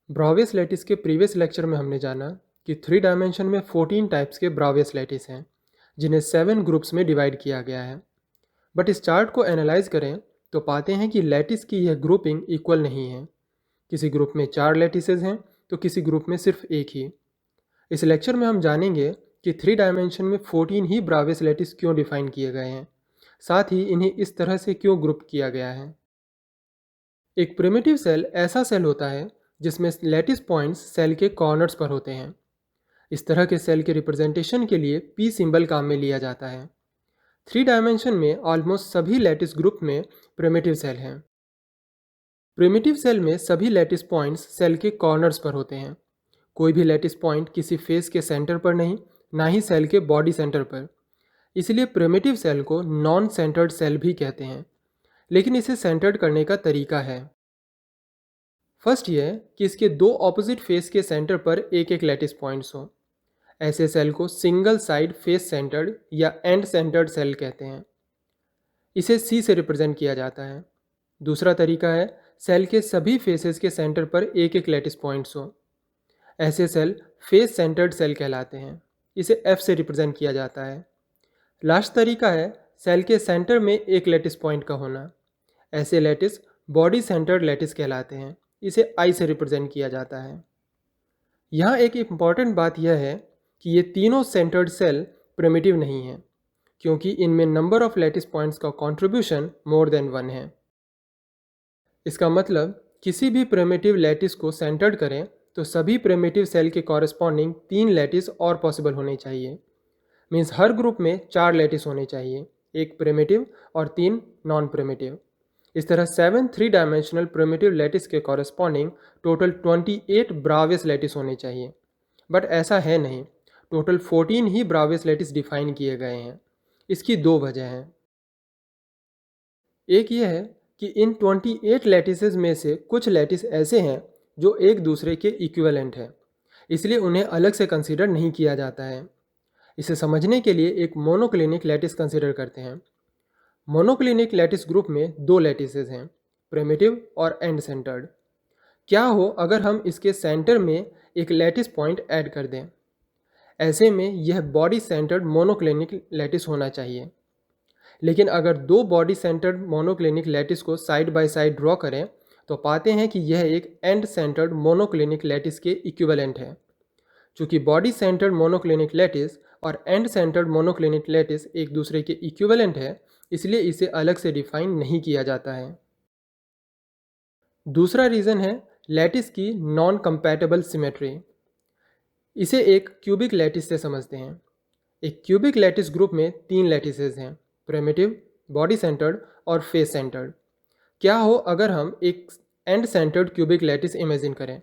ब्रावियस lattice के previous lecture में हमने जाना कि 3 डायमेंशन में 14 टाइप्स के ब्रावियस लैटिस हैं जिन्हें 7 ग्रुप्स में डिवाइड किया गया है। बट इस चार्ट को एनालाइज करें तो पाते हैं कि लैटिस की यह ग्रुपिंग इक्वल नहीं है। किसी ग्रुप में 4 लैटिसेस हैं तो किसी ग्रुप में सिर्फ एक ही। इस लेक्चर में हम जानेंगे कि 3 डायमेंशन में 14 ही ब्रावियस लैटिस क्यों डिफाइन किए गए हैं, साथ ही इन्हें इस तरह से क्यों ग्रुप किया गया है। एक प्रिमिटिव सेल ऐसा सेल होता है जिसमें लैटिस पॉइंट्स सेल के कॉर्नर्स पर होते हैं। इस तरह के सेल के रिप्रेजेंटेशन के लिए पी सिंबल काम में लिया जाता है। 3 डायमेंशन में ऑलमोस्ट सभी लैटिस ग्रुप में प्रिमिटिव सेल हैं। प्रिमिटिव सेल में सभी लैटिस पॉइंट्स सेल के कॉर्नर्स पर होते हैं। कोई भी लैटिस पॉइंट किसी फेस के सेंटर पर नहीं, ना ही सेल के बॉडी सेंटर पर। इसलिए प्रिमिटिव सेल को नॉन सेंटर्ड सेल भी कहते हैं, लेकिन इसे सेंटर्ड करने का तरीका है। फर्स्ट यह कि इसके दो ऑपोजिट फेस के सेंटर पर एक एक लैटिस पॉइंट्स हो। ऐसे सेल को सिंगल साइड फेस सेंटर्ड या एंड सेंटर्ड सेल कहते हैं। इसे सी से रिप्रेजेंट किया जाता है। दूसरा तरीका है सेल के सभी फेसेस के सेंटर पर एक एक लैटिस पॉइंट्स हो। ऐसे सेल फेस सेंटर्ड सेल कहलाते हैं। इसे एफ से रिप्रेजेंट किया जाता है। लास्ट तरीका है सेल के सेंटर में एक लैटिस पॉइंट का होना। ऐसे लैटिस बॉडी सेंटर्ड लैटिस कहलाते हैं। इसे आई से रिप्रेजेंट किया जाता है। यहाँ एक इम्पॉर्टेंट बात यह है कि ये तीनों सेंटर्ड सेल प्रिमिटिव नहीं हैं, क्योंकि इनमें नंबर ऑफ लैटिस पॉइंट्स का कंट्रीब्यूशन मोर देन 1 है। इसका मतलब किसी भी प्रिमिटिव लैटिस को सेंटर्ड करें तो सभी प्रिमिटिव सेल के कॉरेस्पॉन्डिंग 3 लैटिस और पॉसिबल होने चाहिए। मीन्स हर ग्रुप में 4 लैटिस होने चाहिए, एक प्रिमिटिव और 3 नॉन प्रिमिटिव। इस तरह 7 3 डायमेंशनल प्रिमिटिव लैटिस के कॉरेस्पॉन्डिंग टोटल 28 ब्रावियस लैटिस होने चाहिए। बट ऐसा है नहीं, टोटल 14 ही ब्रावियस लैटिस डिफाइन किए गए हैं। इसकी दो वजह हैं। एक यह है कि इन 28 लैटिसेस में से कुछ लैटिस ऐसे हैं जो एक दूसरे के इक्विवेलेंट हैं, इसलिए उन्हें अलग से कंसीडर नहीं किया जाता है। इसे समझने के लिए एक मोनोक्लिनिक लैटिस कंसीडर करते हैं। मोनोक्लिनिक लैटिस ग्रुप में 2 लैटिसेस हैं, प्रिमिटिव और एंड सेंटर्ड। क्या हो अगर हम इसके सेंटर में एक लैटिस पॉइंट ऐड कर दें? ऐसे में यह बॉडी सेंटर्ड मोनोक्लिनिक लैटिस होना चाहिए। लेकिन अगर 2 बॉडी सेंटर्ड मोनोक्लिनिक लैटिस को साइड बाय साइड ड्रॉ करें तो पाते हैं कि यह एक एंड सेंटर्ड मोनोक्लिनिक लैटिस के इक्विवेलेंट है। चूँकि बॉडी सेंटर्ड मोनोक्लिनिक लैटिस और एंड सेंटर्ड मोनोक्लिनिक लैटिस एक दूसरे के इक्विवेलेंट है, इसलिए इसे अलग से डिफाइन नहीं किया जाता है। दूसरा रीज़न है लैटिस की नॉन कंपैटिबल सिमेट्री। इसे एक क्यूबिक लैटिस से समझते हैं। एक क्यूबिक लैटिस ग्रुप में 3 लैटिसेस हैं, प्रिमिटिव, बॉडी सेंटर्ड और फेस सेंटर्ड। क्या हो अगर हम एक and centred cubic lattice imagine करें?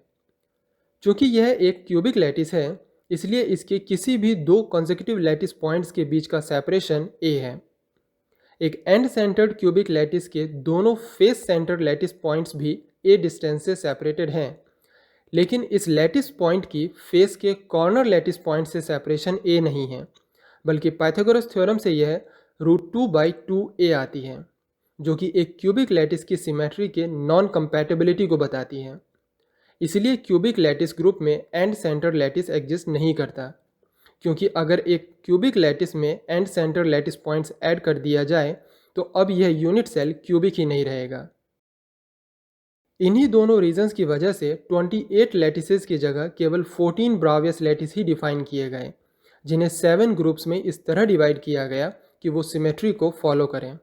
चूँकि यह एक क्यूबिक लैटिस है, इसलिए इसके किसी भी 2 कॉन्सेक्यूटिव लैटिस पॉइंट्स के बीच का सेपरेशन ए है। एक एंड सेंटर्ड क्यूबिक लैटिस के दोनों फेस सेंटर्ड लैटिस पॉइंट्स भी ए डिस्टेंस से सेपरेटेड हैं, लेकिन इस लैटिस पॉइंट की फेस के कॉर्नर लैटिस पॉइंट से सेपरेशन ए नहीं है, बल्कि पाइथागोरस थ्योरम से यह √2/2a आती है, जो कि एक क्यूबिक लैटिस की सिमेट्री के नॉन कंपैटिबिलिटी को बताती है। इसलिए क्यूबिक लैटिस ग्रुप में एंड सेंटर्ड लैटिस एग्जिस्ट नहीं करता, क्योंकि अगर एक क्यूबिक लैटिस में and centre lattice points add कर दिया जाए तो अब यह यूनिट सेल क्यूबिक ही नहीं रहेगा। इन्हीं दोनों रीजंस की वजह से 28 लैटिसेस की जगह केवल 14 ब्रावियस लैटिस ही डिफाइन किए गए, जिन्हें 7 ग्रुप्स में इस तरह डिवाइड किया गया कि वो सिमेट्री को फॉलो करें।